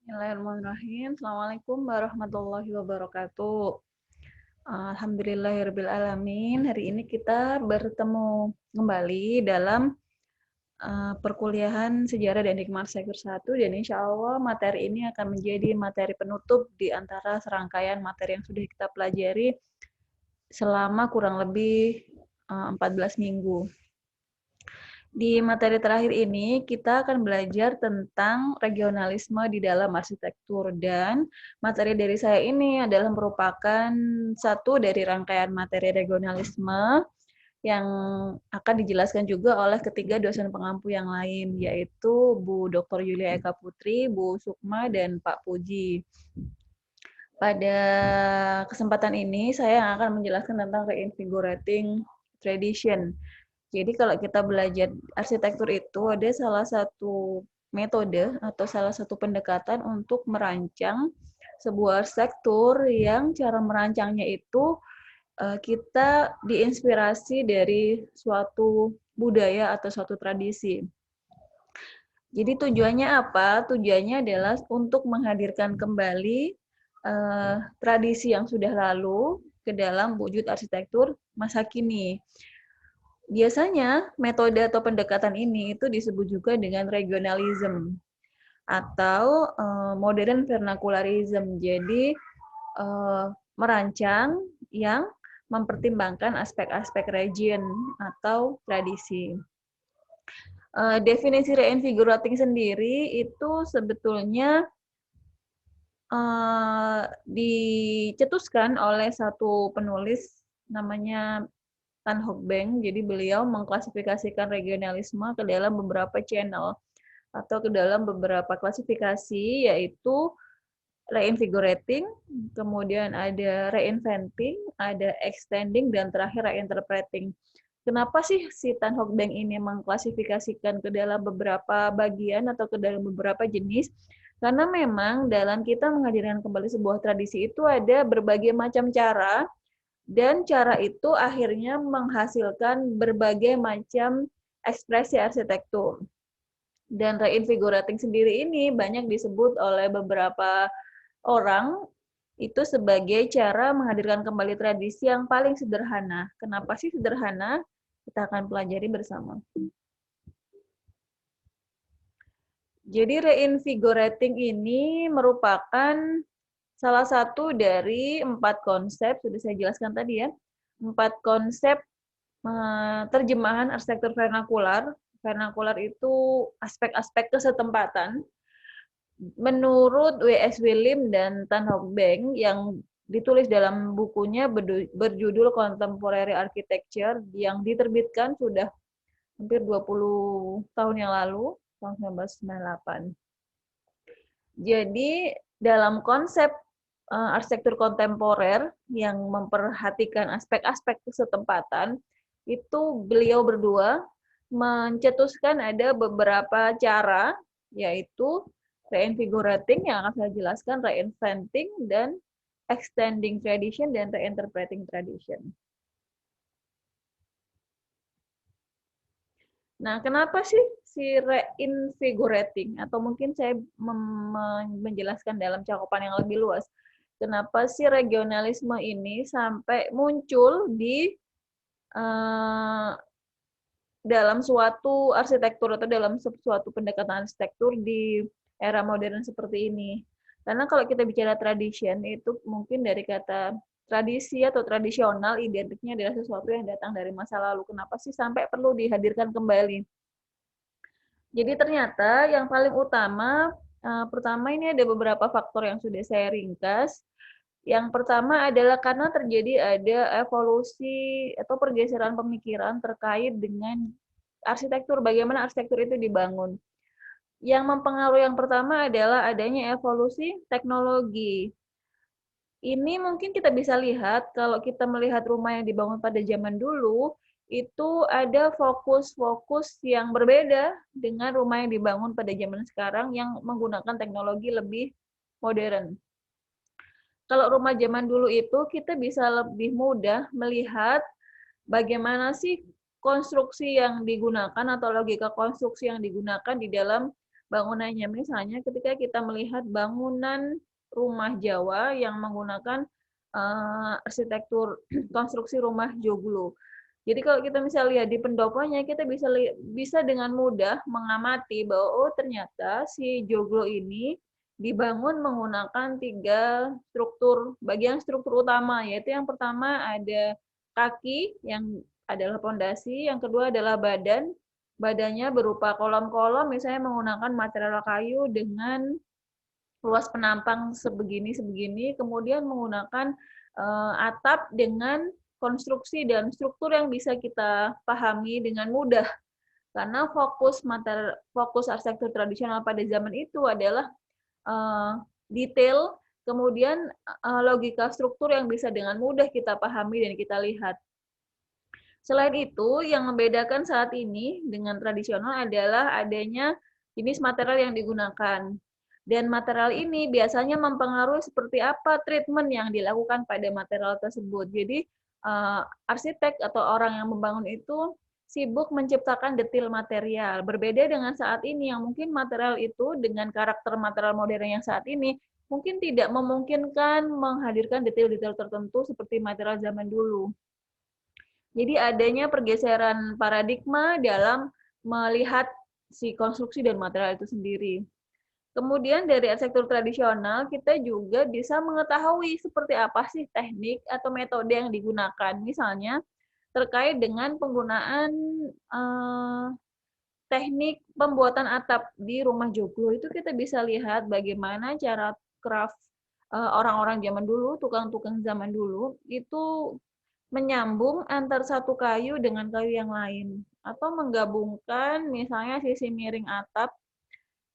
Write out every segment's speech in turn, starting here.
Bismillahirrahmanirrahim. Assalamualaikum warahmatullahi wabarakatuh. Alhamdulillahirabbil alamin. Hari ini kita bertemu kembali dalam perkuliahan Sejarah dan Hikmah Arsitektur 1 dan insya Allah materi ini akan menjadi materi penutup di antara serangkaian materi yang sudah kita pelajari selama kurang lebih 14 minggu. Di materi terakhir ini, kita akan belajar tentang regionalisme di dalam arsitektur. Dan materi dari saya ini adalah merupakan satu dari rangkaian materi regionalisme yang akan dijelaskan juga oleh ketiga dosen pengampu yang lain, yaitu Bu Dr. Yulia Eka Putri, Bu Sukma, dan Pak Puji. Pada kesempatan ini, saya akan menjelaskan tentang reinvigorating tradition. Jadi kalau kita belajar arsitektur itu ada salah satu metode atau salah satu pendekatan untuk merancang sebuah arsitektur yang cara merancangnya itu kita diinspirasi dari suatu budaya atau suatu tradisi. Jadi tujuannya apa? Tujuannya adalah untuk menghadirkan kembali tradisi yang sudah lalu ke dalam wujud arsitektur masa kini. Biasanya metode atau pendekatan ini itu disebut juga dengan regionalism atau modern vernacularism. Jadi merancang yang mempertimbangkan aspek-aspek region atau tradisi. Definisi reinvigorating sendiri itu sebetulnya dicetuskan oleh satu penulis namanya Tan Hock Beng. Jadi beliau mengklasifikasikan regionalisme ke dalam beberapa channel atau ke dalam beberapa klasifikasi, yaitu reinvigorating, kemudian ada reinventing, ada extending, dan terakhir reinterpreting. Kenapa sih si Tan Hock Beng ini mengklasifikasikan ke dalam beberapa bagian atau ke dalam beberapa jenis? Karena memang dalam kita menghadirkan kembali sebuah tradisi itu ada berbagai macam cara, dan cara itu akhirnya menghasilkan berbagai macam ekspresi arsitektur. Dan reinvigorating sendiri ini banyak disebut oleh beberapa orang itu sebagai cara menghadirkan kembali tradisi yang paling sederhana. Kenapa sih sederhana? Kita akan pelajari bersama. Jadi reinvigorating ini merupakan salah satu dari 4 konsep, sudah saya jelaskan tadi ya, 4 konsep terjemahan arsitektur vernakular. Vernakular itu aspek-aspek kesetempatan. Menurut W.S. Lim dan Tan Hock Beng yang ditulis dalam bukunya berjudul Contemporary Architecture yang diterbitkan sudah hampir 20 tahun yang lalu, tahun 1998. Jadi dalam konsep arsitektur kontemporer yang memperhatikan aspek-aspek kesetempatan, itu beliau berdua mencetuskan ada beberapa cara, yaitu reinvigorating yang akan saya jelaskan, reinventing, dan extending tradition, dan reinterpreting tradition. Nah, kenapa sih si reinvigorating? Atau mungkin saya menjelaskan dalam cakupan yang lebih luas. Kenapa sih regionalisme ini sampai muncul di dalam suatu arsitektur atau dalam suatu pendekatan arsitektur di era modern seperti ini? Karena kalau kita bicara tradition, itu mungkin dari kata tradisi atau tradisional, identiknya adalah sesuatu yang datang dari masa lalu. Kenapa sih sampai perlu dihadirkan kembali? Jadi ternyata yang paling utama, pertama ini ada beberapa faktor yang sudah saya ringkas. Yang pertama adalah karena terjadi ada evolusi atau pergeseran pemikiran terkait dengan arsitektur, bagaimana arsitektur itu dibangun. Yang mempengaruhi yang pertama adalah adanya evolusi teknologi. Ini mungkin kita bisa lihat kalau kita melihat rumah yang dibangun pada zaman dulu, itu ada fokus-fokus yang berbeda dengan rumah yang dibangun pada zaman sekarang yang menggunakan teknologi lebih modern. Kalau rumah zaman dulu itu kita bisa lebih mudah melihat bagaimana sih konstruksi yang digunakan atau logika konstruksi yang digunakan di dalam bangunannya. Misalnya ketika kita melihat bangunan rumah Jawa yang menggunakan arsitektur konstruksi rumah joglo. Jadi kalau kita misalnya lihat di pendoponya, kita bisa dengan mudah mengamati bahwa oh ternyata si joglo ini dibangun menggunakan 3 struktur, bagian struktur utama, yaitu yang pertama ada kaki yang adalah pondasi, yang kedua adalah badan. Badannya berupa kolom-kolom, misalnya menggunakan material kayu dengan luas penampang sebegini, kemudian menggunakan atap dengan konstruksi dan struktur yang bisa kita pahami dengan mudah. Karena fokus arsitektur tradisional pada zaman itu adalah detail, kemudian logika struktur yang bisa dengan mudah kita pahami dan kita lihat. Selain itu, yang membedakan saat ini dengan tradisional adalah adanya jenis material yang digunakan. Dan material ini biasanya mempengaruhi seperti apa treatment yang dilakukan pada material tersebut. Jadi, arsitek atau orang yang membangun itu sibuk menciptakan detail material. Berbeda dengan saat ini yang mungkin material itu dengan karakter material modern yang saat ini mungkin tidak memungkinkan menghadirkan detail-detail tertentu seperti material zaman dulu. Jadi adanya pergeseran paradigma dalam melihat si konstruksi dan material itu sendiri. Kemudian dari arsitektur tradisional, kita juga bisa mengetahui seperti apa sih teknik atau metode yang digunakan. Misalnya terkait dengan penggunaan teknik pembuatan atap di rumah joglo, itu kita bisa lihat bagaimana cara craft orang-orang zaman dulu, tukang-tukang zaman dulu, itu menyambung antar satu kayu dengan kayu yang lain. Atau menggabungkan misalnya sisi miring atap,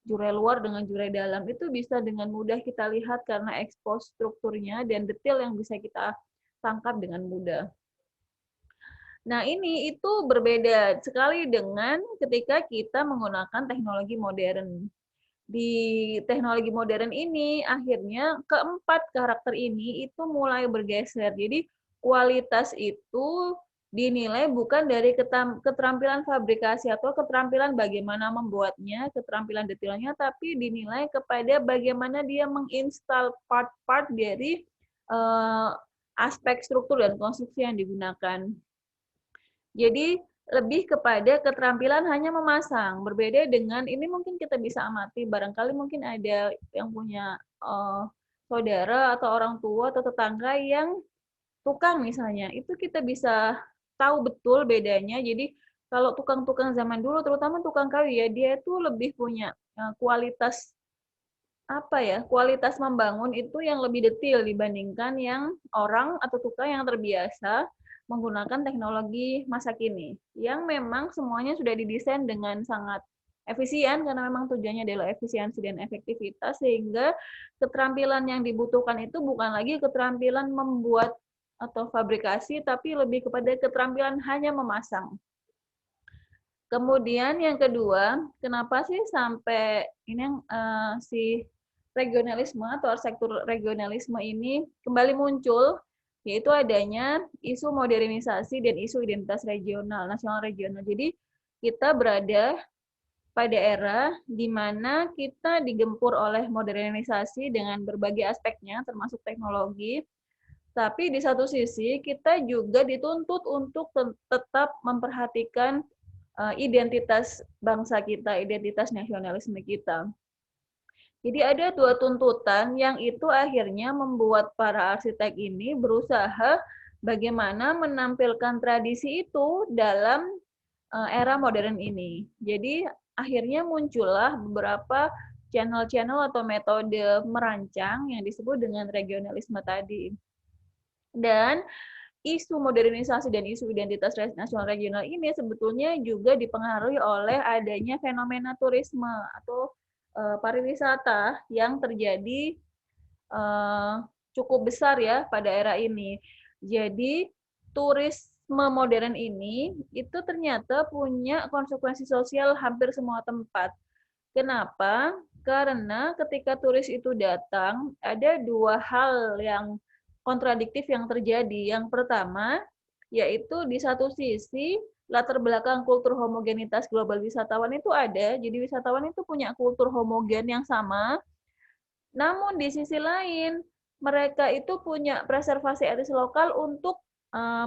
jurai luar dengan jurai dalam. Itu bisa dengan mudah kita lihat karena expose strukturnya dan detail yang bisa kita tangkap dengan mudah. Nah, ini itu berbeda sekali dengan ketika kita menggunakan teknologi modern. Di teknologi modern ini, akhirnya keempat karakter ini itu mulai bergeser. Jadi, kualitas itu dinilai bukan dari keterampilan fabrikasi atau keterampilan bagaimana membuatnya, keterampilan detailnya, tapi dinilai kepada bagaimana dia menginstal part-part dari aspek struktur dan konstruksi yang digunakan. Jadi lebih kepada keterampilan hanya memasang. Berbeda dengan ini mungkin kita bisa amati, barangkali mungkin ada yang punya saudara atau orang tua atau tetangga yang tukang misalnya. Itu kita bisa tahu betul bedanya. Jadi kalau tukang-tukang zaman dulu, terutama tukang kayu ya, dia itu lebih punya kualitas kualitas membangun itu yang lebih detail dibandingkan yang orang atau tukang yang terbiasa menggunakan teknologi masa kini, yang memang semuanya sudah didesain dengan sangat efisien karena memang tujuannya adalah efisiensi dan efektivitas, sehingga keterampilan yang dibutuhkan itu bukan lagi keterampilan membuat atau fabrikasi, tapi lebih kepada keterampilan hanya memasang. Kemudian yang kedua, kenapa sih sampai ini si regionalisme atau arsitektur regionalisme ini kembali muncul, yaitu adanya isu modernisasi dan isu identitas regional, nasional regional. Jadi kita berada pada era di mana kita digempur oleh modernisasi dengan berbagai aspeknya, termasuk teknologi, tapi di satu sisi kita juga dituntut untuk tetap memperhatikan identitas bangsa kita, identitas nasionalisme kita. Jadi ada dua tuntutan yang itu akhirnya membuat para arsitek ini berusaha bagaimana menampilkan tradisi itu dalam era modern ini. Jadi akhirnya muncullah beberapa channel-channel atau metode merancang yang disebut dengan regionalisme tadi. Dan isu modernisasi dan isu identitas nasional regional ini sebetulnya juga dipengaruhi oleh adanya fenomena turisme atau pariwisata yang terjadi cukup besar ya pada era ini. Jadi turisme modern ini itu ternyata punya konsekuensi sosial hampir semua tempat. Kenapa? Karena ketika turis itu datang, ada dua hal yang kontradiktif yang terjadi. Yang pertama, yaitu di satu sisi latar belakang kultur homogenitas global wisatawan itu ada. Jadi wisatawan itu punya kultur homogen yang sama. Namun di sisi lain, mereka itu punya preservasi etis lokal untuk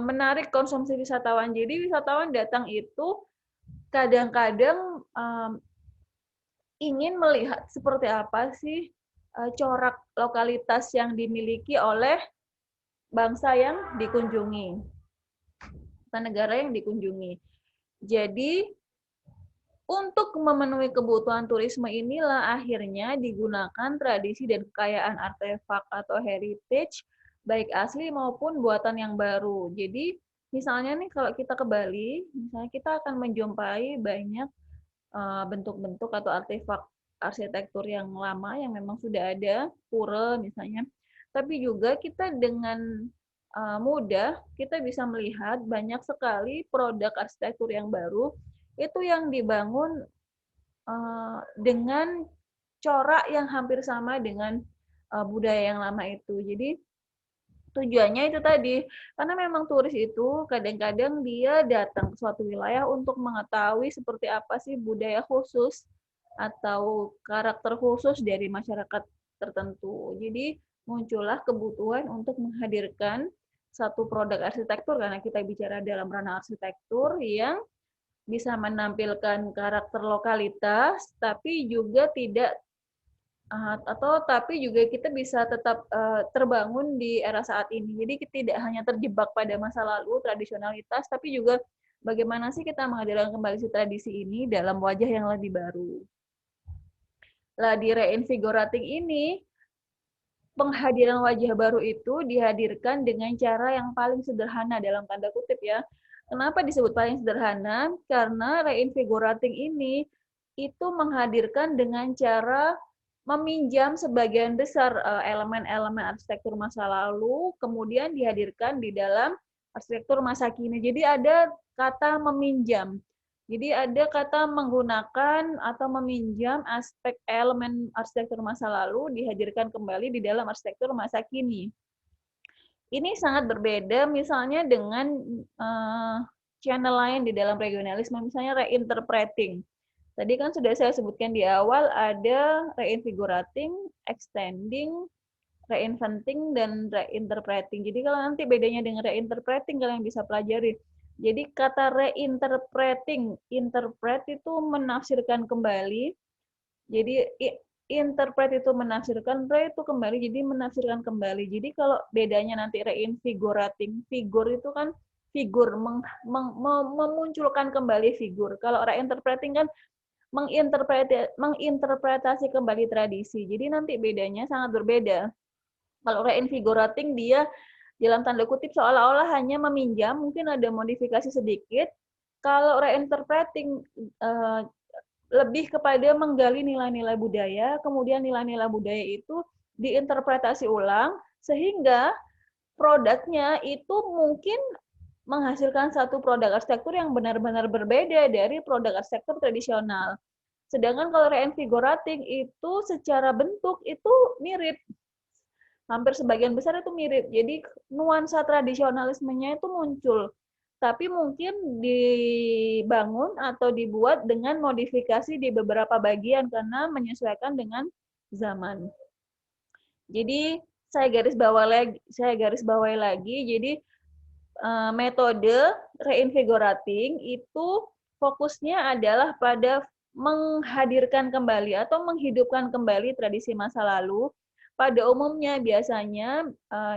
menarik konsumsi wisatawan. Jadi wisatawan datang itu kadang-kadang ingin melihat seperti apa sih corak lokalitas yang dimiliki oleh bangsa yang dikunjungi, atau negara yang dikunjungi. Jadi untuk memenuhi kebutuhan turisme inilah akhirnya digunakan tradisi dan kekayaan artefak atau heritage, baik asli maupun buatan yang baru. Jadi misalnya nih kalau kita ke Bali, misalnya kita akan menjumpai banyak bentuk-bentuk atau artefak arsitektur yang lama yang memang sudah ada, pura misalnya. Tapi juga kita dengan mudah kita bisa melihat banyak sekali produk arsitektur yang baru itu yang dibangun dengan corak yang hampir sama dengan budaya yang lama itu. Jadi tujuannya itu tadi, karena memang turis itu kadang-kadang dia datang ke suatu wilayah untuk mengetahui seperti apa sih budaya khusus atau karakter khusus dari masyarakat tertentu. Jadi muncullah kebutuhan untuk menghadirkan satu produk arsitektur, karena kita bicara dalam ranah arsitektur yang bisa menampilkan karakter lokalitas, tapi juga tidak tapi juga kita bisa tetap terbangun di era saat ini. Jadi kita tidak hanya terjebak pada masa lalu tradisionalitas, tapi juga bagaimana sih kita menghadirkan kembali si tradisi ini dalam wajah yang lebih baru. Lah di reinvigorating ini penghadiran wajah baru itu dihadirkan dengan cara yang paling sederhana dalam tanda kutip ya. Kenapa disebut paling sederhana? Karena reinvigorating ini itu menghadirkan dengan cara meminjam sebagian besar elemen-elemen arsitektur masa lalu, kemudian dihadirkan di dalam arsitektur masa kini. Jadi ada kata meminjam. Jadi ada kata menggunakan atau meminjam aspek elemen arsitektur masa lalu dihadirkan kembali di dalam arsitektur masa kini. Ini sangat berbeda misalnya dengan channel lain di dalam regionalisme, misalnya reinterpreting. Tadi kan sudah saya sebutkan di awal ada reinvigorating, extending, reinventing, dan reinterpreting. Jadi kalau nanti bedanya dengan reinterpreting kalian bisa pelajari. Jadi kata reinterpreting, interpret itu menafsirkan kembali. Jadi interpret itu menafsirkan, re itu kembali, jadi menafsirkan kembali. Jadi kalau bedanya nanti reinvigorating, figur itu kan figur, memunculkan kembali figur. Kalau reinterpreting kan menginterpretasi kembali tradisi. Jadi nanti bedanya sangat berbeda. Kalau reinvigorating dia dalam tanda kutip seolah-olah hanya meminjam, mungkin ada modifikasi sedikit. Kalau reinterpreting lebih kepada menggali nilai-nilai budaya, kemudian nilai-nilai budaya itu diinterpretasi ulang, sehingga produknya itu mungkin menghasilkan satu produk arsitektur yang benar-benar berbeda dari produk arsitektur tradisional. Sedangkan kalau reinvigorating itu secara bentuk itu mirip. Hampir sebagian besar itu mirip. Jadi nuansa tradisionalismenya itu muncul. Tapi mungkin dibangun atau dibuat dengan modifikasi di beberapa bagian karena menyesuaikan dengan zaman. Jadi saya garis bawahi lagi. Jadi metode reinvigorating itu fokusnya adalah pada menghadirkan kembali atau menghidupkan kembali tradisi masa lalu. Pada umumnya biasanya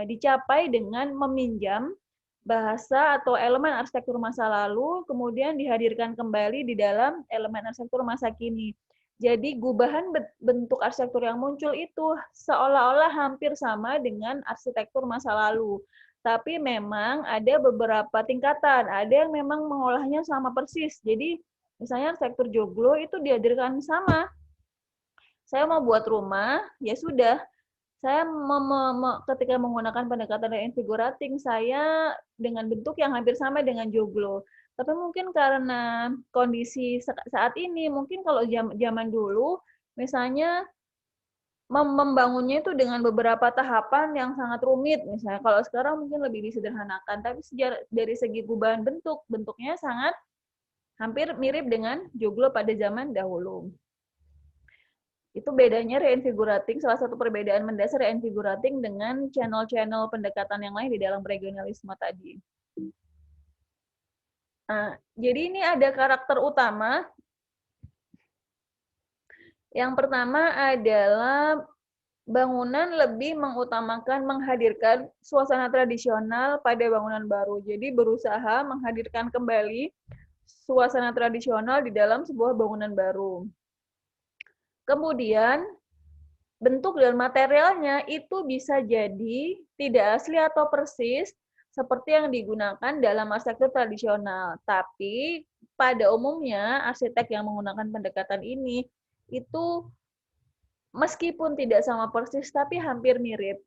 dicapai dengan meminjam bahasa atau elemen arsitektur masa lalu, kemudian dihadirkan kembali di dalam elemen arsitektur masa kini. Jadi gubahan bentuk arsitektur yang muncul itu seolah-olah hampir sama dengan arsitektur masa lalu. Tapi memang ada beberapa tingkatan, ada yang memang mengolahnya sama persis. Jadi misalnya arsitektur joglo itu dihadirkan sama. Saya mau buat rumah, ya sudah. Saya ketika menggunakan pendekatan reinvigorating, saya dengan bentuk yang hampir sama dengan joglo. Tapi mungkin karena kondisi saat ini, mungkin kalau zaman dulu, misalnya membangunnya itu dengan beberapa tahapan yang sangat rumit. Misalnya kalau sekarang mungkin lebih disederhanakan, tapi dari segi gubahan bentuknya sangat Hampir mirip dengan joglo pada zaman dahulu. Itu bedanya reinvigorating, salah satu perbedaan mendasar reinvigorating dengan channel-channel pendekatan yang lain di dalam regionalisme tadi. Nah, jadi ini ada karakter utama. Yang pertama adalah bangunan lebih mengutamakan menghadirkan suasana tradisional pada bangunan baru. Jadi berusaha menghadirkan kembali suasana tradisional di dalam sebuah bangunan baru. Kemudian bentuk dan materialnya itu bisa jadi tidak asli atau persis seperti yang digunakan dalam arsitektur tradisional. Tapi pada umumnya arsitek yang menggunakan pendekatan ini itu meskipun tidak sama persis tapi hampir mirip.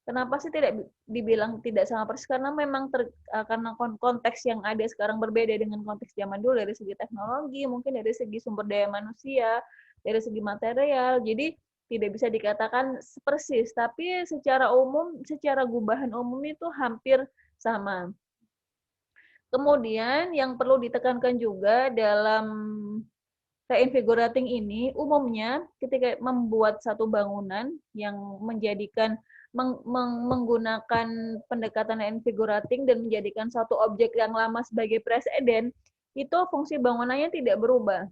Kenapa sih tidak dibilang tidak sama persis? Karena memang karena konteks yang ada sekarang berbeda dengan konteks zaman dulu dari segi teknologi, mungkin dari segi sumber daya manusia, dari segi material. Jadi tidak bisa dikatakan persis, tapi secara umum, secara gubahan umum itu hampir sama. Kemudian yang perlu ditekankan juga dalam reinvigorating ini, umumnya ketika membuat satu bangunan yang menjadikan menggunakan pendekatan reinvigorating dan menjadikan satu objek yang lama sebagai preseden, itu fungsi bangunannya tidak berubah.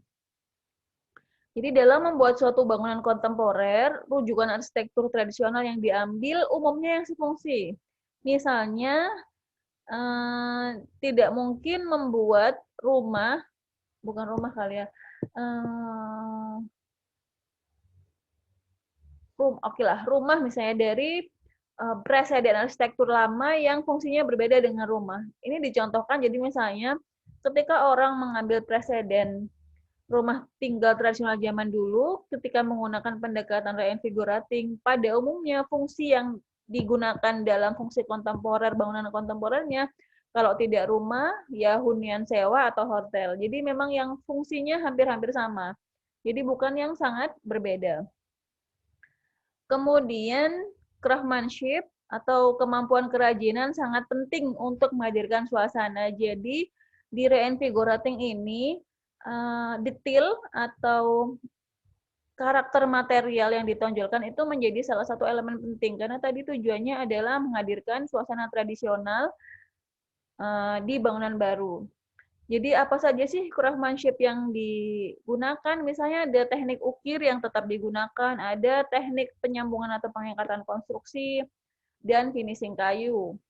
Jadi dalam membuat suatu bangunan kontemporer, rujukan arsitektur tradisional yang diambil umumnya yang sefungsi. Misalnya, tidak mungkin membuat rumah, bukan rumah kali ya, rumah misalnya dari preseden arsitektur lama yang fungsinya berbeda dengan rumah. Ini dicontohkan, jadi misalnya ketika orang mengambil preseden rumah tinggal tradisional zaman dulu, ketika menggunakan pendekatan reinvigorating, pada umumnya fungsi yang digunakan dalam fungsi kontemporer, bangunan kontemporernya, kalau tidak rumah, ya hunian sewa atau hotel. Jadi memang yang fungsinya hampir-hampir sama. Jadi bukan yang sangat berbeda. Kemudian craftsmanship atau kemampuan kerajinan sangat penting untuk menghadirkan suasana. Jadi di reinvigorating ini detail atau karakter material yang ditonjolkan itu menjadi salah satu elemen penting karena tadi tujuannya adalah menghadirkan suasana tradisional di bangunan baru. Jadi apa saja sih craftsmanship yang digunakan? Misalnya ada teknik ukir yang tetap digunakan, ada teknik penyambungan atau pengikatan konstruksi, dan finishing kayu.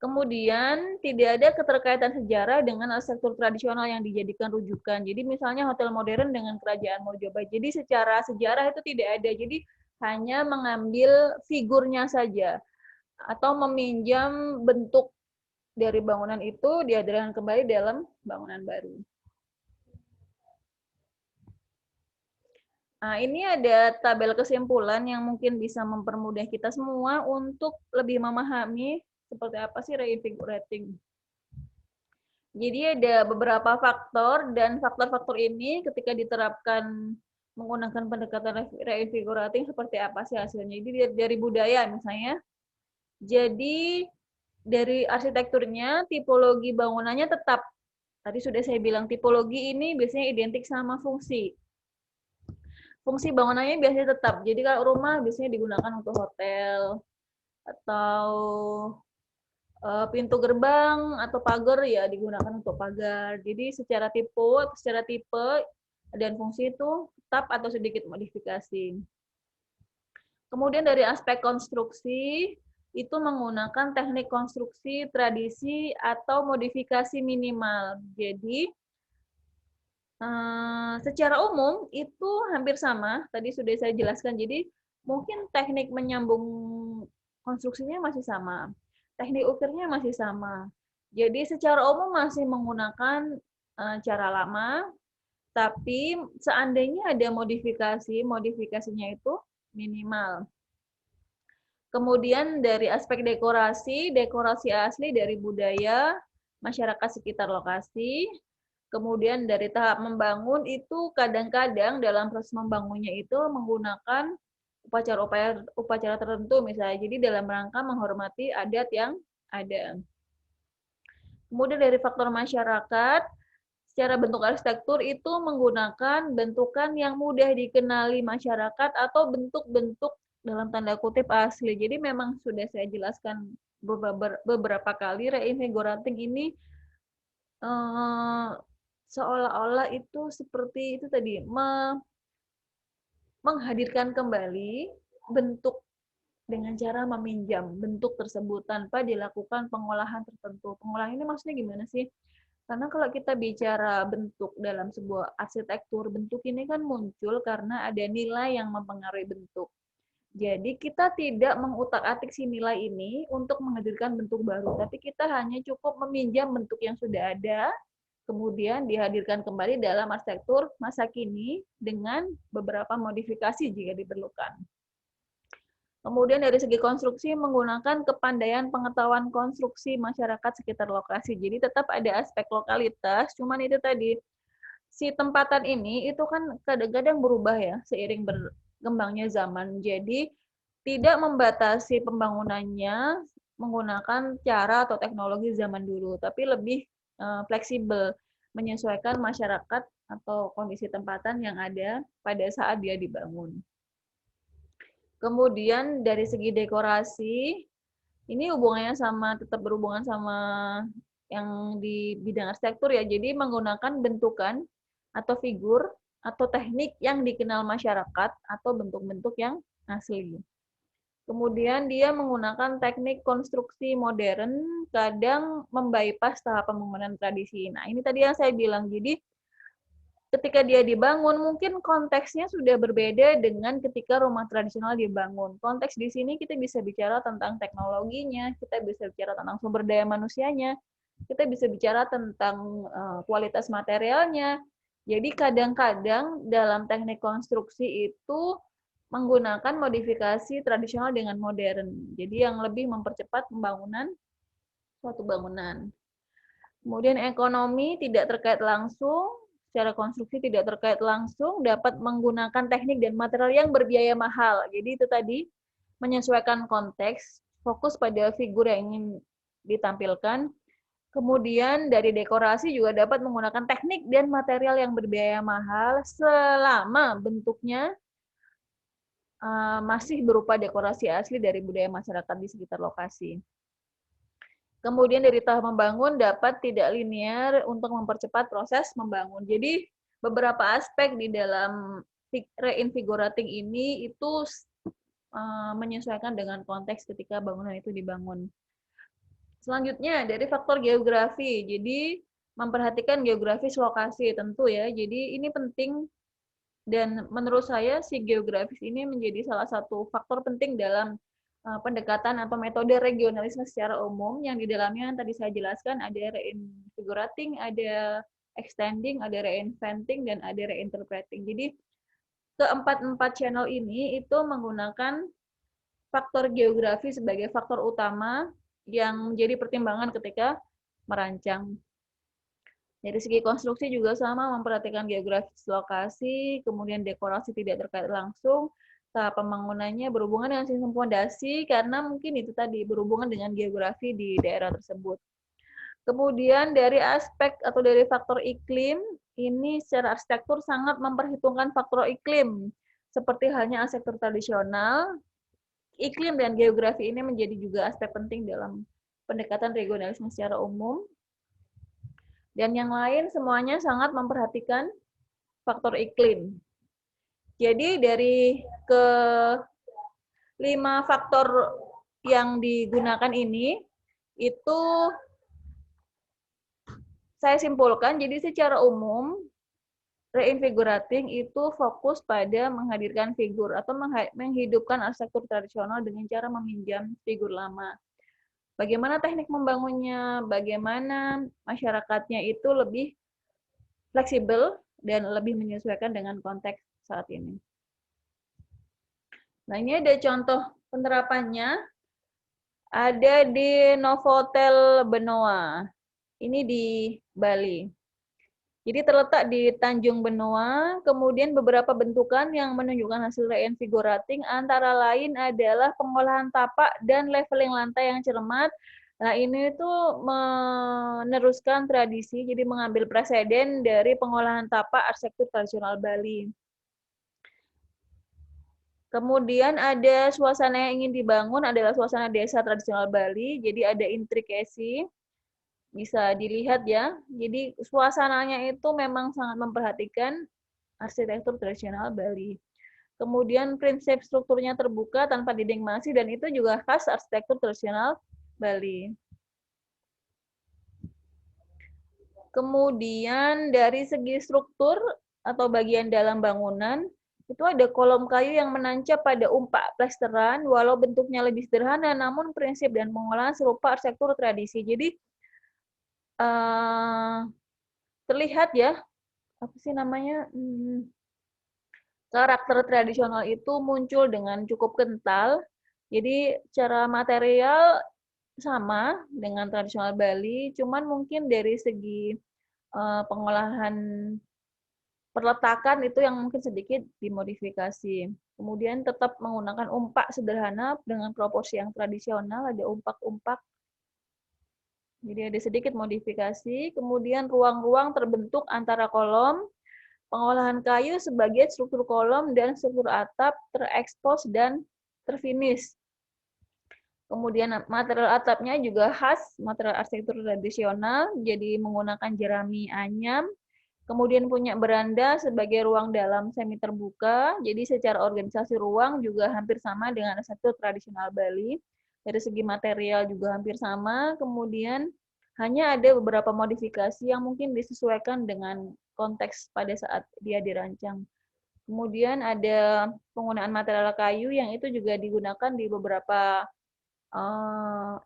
Kemudian tidak ada keterkaitan sejarah dengan arsitektur tradisional yang dijadikan rujukan. Jadi misalnya hotel modern dengan kerajaan Mojopahit. Jadi secara sejarah itu tidak ada. Jadi hanya mengambil figurnya saja atau meminjam bentuk dari bangunan itu dihadirkan kembali dalam bangunan baru. Nah, ini ada tabel kesimpulan yang mungkin bisa mempermudah kita semua untuk lebih memahami seperti apa sih reinvigorating. Jadi ada beberapa faktor dan faktor-faktor ini ketika diterapkan menggunakan pendekatan reinvigorating seperti apa sih hasilnya. Jadi dari budaya misalnya. Jadi dari arsitekturnya, tipologi bangunannya tetap. Tadi sudah saya bilang tipologi ini biasanya identik sama fungsi. Fungsi bangunannya biasanya tetap. Jadi kalau rumah biasanya digunakan untuk hotel atau pintu gerbang atau pagar ya digunakan untuk pagar. Jadi secara tipe dan fungsi itu tetap atau sedikit modifikasi. Kemudian dari aspek konstruksi itu menggunakan teknik konstruksi tradisi atau modifikasi minimal. Jadi secara umum itu hampir sama. Tadi sudah saya jelaskan. Jadi mungkin teknik menyambung konstruksinya masih sama, teknik ukirnya masih sama. Jadi secara umum masih menggunakan cara lama, tapi seandainya ada modifikasinya itu minimal. Kemudian dari aspek dekorasi asli dari budaya masyarakat sekitar lokasi. Kemudian dari tahap membangun itu kadang-kadang dalam proses membangunnya itu menggunakan upacara tertentu misalnya. Jadi dalam rangka menghormati adat yang ada. Kemudian dari faktor masyarakat, secara bentuk arsitektur itu menggunakan bentukan yang mudah dikenali masyarakat atau bentuk-bentuk dalam tanda kutip asli. Jadi memang sudah saya jelaskan beberapa kali, reinvigorating ini seolah-olah itu seperti itu tadi, menghadirkan kembali bentuk dengan cara meminjam bentuk tersebut tanpa dilakukan pengolahan tertentu. Pengolahan ini maksudnya gimana sih? Karena kalau kita bicara bentuk dalam sebuah arsitektur, bentuk ini kan muncul karena ada nilai yang mempengaruhi bentuk. Jadi kita tidak mengutak-atik si nilai ini untuk menghadirkan bentuk baru, tapi kita hanya cukup meminjam bentuk yang sudah ada, kemudian dihadirkan kembali dalam arsitektur masa kini dengan beberapa modifikasi jika diperlukan. Kemudian dari segi konstruksi menggunakan kepandaian pengetahuan konstruksi masyarakat sekitar lokasi. Jadi tetap ada aspek lokalitas, cuman itu tadi si tempatan ini itu kan kadang-kadang berubah ya seiring berkembangnya zaman. Jadi tidak membatasi pembangunannya menggunakan cara atau teknologi zaman dulu, tapi lebih fleksibel menyesuaikan masyarakat atau kondisi tempatan yang ada pada saat dia dibangun. Kemudian dari segi dekorasi, ini hubungannya tetap berhubungan sama yang di bidang arsitektur ya. Jadi menggunakan bentukan atau figur atau teknik yang dikenal masyarakat atau bentuk-bentuk yang asli. Kemudian dia menggunakan teknik konstruksi modern, kadang membypass tahap pembangunan tradisi. Nah, ini tadi yang saya bilang. Jadi ketika dia dibangun, mungkin konteksnya sudah berbeda dengan ketika rumah tradisional dibangun. Konteks di sini kita bisa bicara tentang teknologinya, kita bisa bicara tentang sumber daya manusianya, kita bisa bicara tentang kualitas materialnya. Jadi kadang-kadang dalam teknik konstruksi itu menggunakan modifikasi tradisional dengan modern. Jadi yang lebih mempercepat pembangunan suatu bangunan. Kemudian ekonomi tidak terkait langsung, secara konstruksi tidak terkait langsung, dapat menggunakan teknik dan material yang berbiaya mahal. Jadi itu tadi, menyesuaikan konteks, fokus pada figur yang ingin ditampilkan. Kemudian dari dekorasi juga dapat menggunakan teknik dan material yang berbiaya mahal selama bentuknya masih berupa dekorasi asli dari budaya masyarakat di sekitar lokasi. Kemudian dari tahap membangun dapat tidak linear untuk mempercepat proses membangun. Jadi beberapa aspek di dalam reinvigorating ini itu menyesuaikan dengan konteks ketika bangunan itu dibangun. Selanjutnya dari faktor geografi. Jadi memperhatikan geografis lokasi tentu ya. Jadi ini penting dan menurut saya si geografis ini menjadi salah satu faktor penting dalam pendekatan atau metode regionalisme secara umum yang di dalamnya yang tadi saya jelaskan ada reinvigorating, ada extending, ada reinventing, dan ada reinterpreting. Jadi keempat channel ini itu menggunakan faktor geografi sebagai faktor utama yang menjadi pertimbangan ketika merancang. Dari segi konstruksi juga sama, memperhatikan geografis lokasi, kemudian dekorasi tidak terkait langsung, tahap pembangunannya berhubungan dengan sistem fondasi karena mungkin itu tadi berhubungan dengan geografi di daerah tersebut. Kemudian dari aspek atau dari faktor iklim, ini secara arsitektur sangat memperhitungkan faktor iklim. Seperti halnya arsitektur tradisional, iklim dan geografi ini menjadi juga aspek penting dalam pendekatan regionalisme secara umum. Dan yang lain semuanya sangat memperhatikan faktor iklim. Jadi dari ke-5 faktor yang digunakan ini, itu saya simpulkan, jadi secara umum, reinvigorating itu fokus pada menghadirkan figur atau menghidupkan arsitektur tradisional dengan cara meminjam figur lama. Bagaimana teknik membangunnya, bagaimana masyarakatnya itu lebih fleksibel dan lebih menyesuaikan dengan konteks saat ini. Nah, ini ada contoh penerapannya. Ada di Novotel Benoa. Ini di Bali. Jadi terletak di Tanjung Benoa, kemudian beberapa bentukan yang menunjukkan hasil reinvigorating antara lain adalah pengolahan tapak dan leveling lantai yang cermat, Nah, ini tuh meneruskan tradisi, jadi mengambil preseden dari pengolahan tapak arsitektur tradisional Bali. Kemudian ada suasana yang ingin dibangun adalah suasana desa tradisional Bali, jadi ada intrikasi, bisa dilihat ya. Jadi suasananya itu memang sangat memperhatikan arsitektur tradisional Bali. Kemudian prinsip strukturnya terbuka tanpa dinding masi dan itu juga khas arsitektur tradisional Bali. Kemudian dari segi struktur atau bagian dalam bangunan, itu ada kolom kayu yang menancap pada umpak plesteran, walau bentuknya lebih sederhana, namun prinsip dan pengolahan serupa arsitektur tradisi. Jadi terlihat ya, apa sih namanya, karakter tradisional itu muncul dengan cukup kental. Jadi cara material sama dengan tradisional Bali, cuman mungkin dari segi pengolahan perletakan itu yang mungkin sedikit dimodifikasi. Kemudian tetap menggunakan umpak sederhana dengan proporsi yang tradisional, ada umpak-umpak. Jadi ada sedikit modifikasi. Kemudian ruang-ruang terbentuk antara kolom, pengolahan kayu sebagai struktur kolom dan struktur atap terekspos dan terfinish. Kemudian material atapnya juga khas material arsitektur tradisional, jadi menggunakan jerami anyam. Kemudian punya beranda sebagai ruang dalam semi terbuka. Jadi secara organisasi ruang juga hampir sama dengan arsitektur tradisional Bali. Dari segi material juga hampir sama. Kemudian hanya ada beberapa modifikasi yang mungkin disesuaikan dengan konteks pada saat dia dirancang. Kemudian ada penggunaan material kayu yang itu juga digunakan di beberapa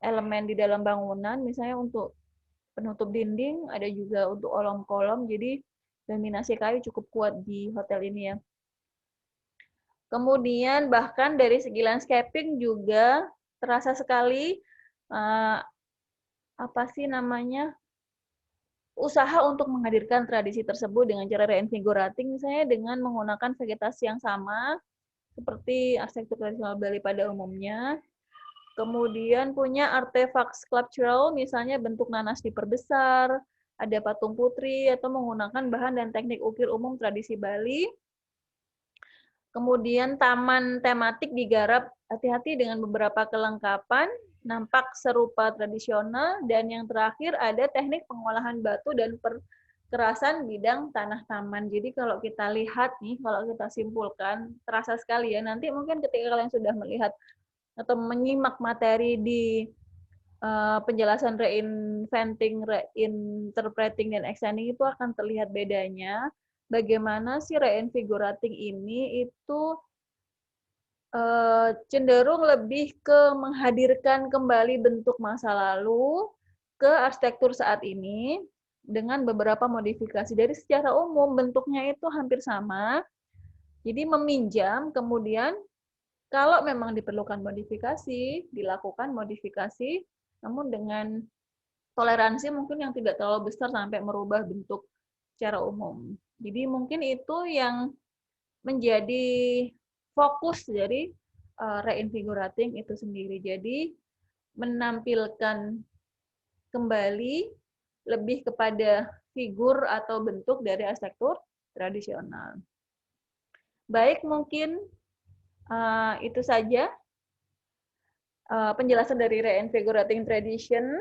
elemen di dalam bangunan, misalnya untuk penutup dinding, ada juga untuk kolom-kolom, jadi dominasi kayu cukup kuat di hotel ini ya. Kemudian bahkan dari segi landscaping juga terasa sekali apa sih namanya, usaha untuk menghadirkan tradisi tersebut dengan cara reinvigorating, misalnya dengan menggunakan vegetasi yang sama seperti arsitektur tradisional Bali pada umumnya. Kemudian punya artefak sculptural, misalnya bentuk nanas diperbesar, ada patung putri, atau menggunakan bahan dan teknik ukir umum tradisi Bali. Kemudian taman tematik digarap hati-hati dengan beberapa kelengkapan, nampak serupa tradisional, dan yang terakhir ada teknik pengolahan batu dan perkerasan bidang tanah taman. Jadi kalau kita lihat nih, kalau kita simpulkan, terasa sekali ya, nanti mungkin ketika kalian sudah melihat atau menyimak materi di penjelasan reinventing, reinterpreting, dan extending itu akan terlihat bedanya. Bagaimana sih reinvigorating ini itu cenderung lebih ke menghadirkan kembali bentuk masa lalu ke arsitektur saat ini dengan beberapa modifikasi. Dari secara umum bentuknya itu hampir sama. Jadi meminjam, kemudian kalau memang diperlukan modifikasi, dilakukan modifikasi, namun dengan toleransi mungkin yang tidak terlalu besar sampai merubah bentuk secara umum. Jadi mungkin itu yang menjadi fokus dari reinvigorating itu sendiri. Jadi menampilkan kembali lebih kepada figur atau bentuk dari arsitektur tradisional. Baik, mungkin itu saja penjelasan dari reinvigorating tradition.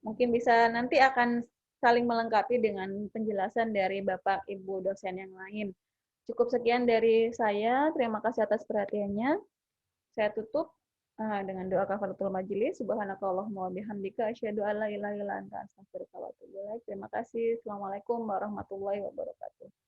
Mungkin bisa nanti akan saling melengkapi dengan penjelasan dari Bapak Ibu dosen yang lain. Cukup sekian dari saya. Terima kasih atas perhatiannya. Saya tutup dengan doa kafaratul majelis. Subhanakallahumma wa bihamdika asyhadu an la ilaha illa anta astaghfiruka wa atubu ilaik. Terima kasih. Assalamualaikum warahmatullahi wabarakatuh.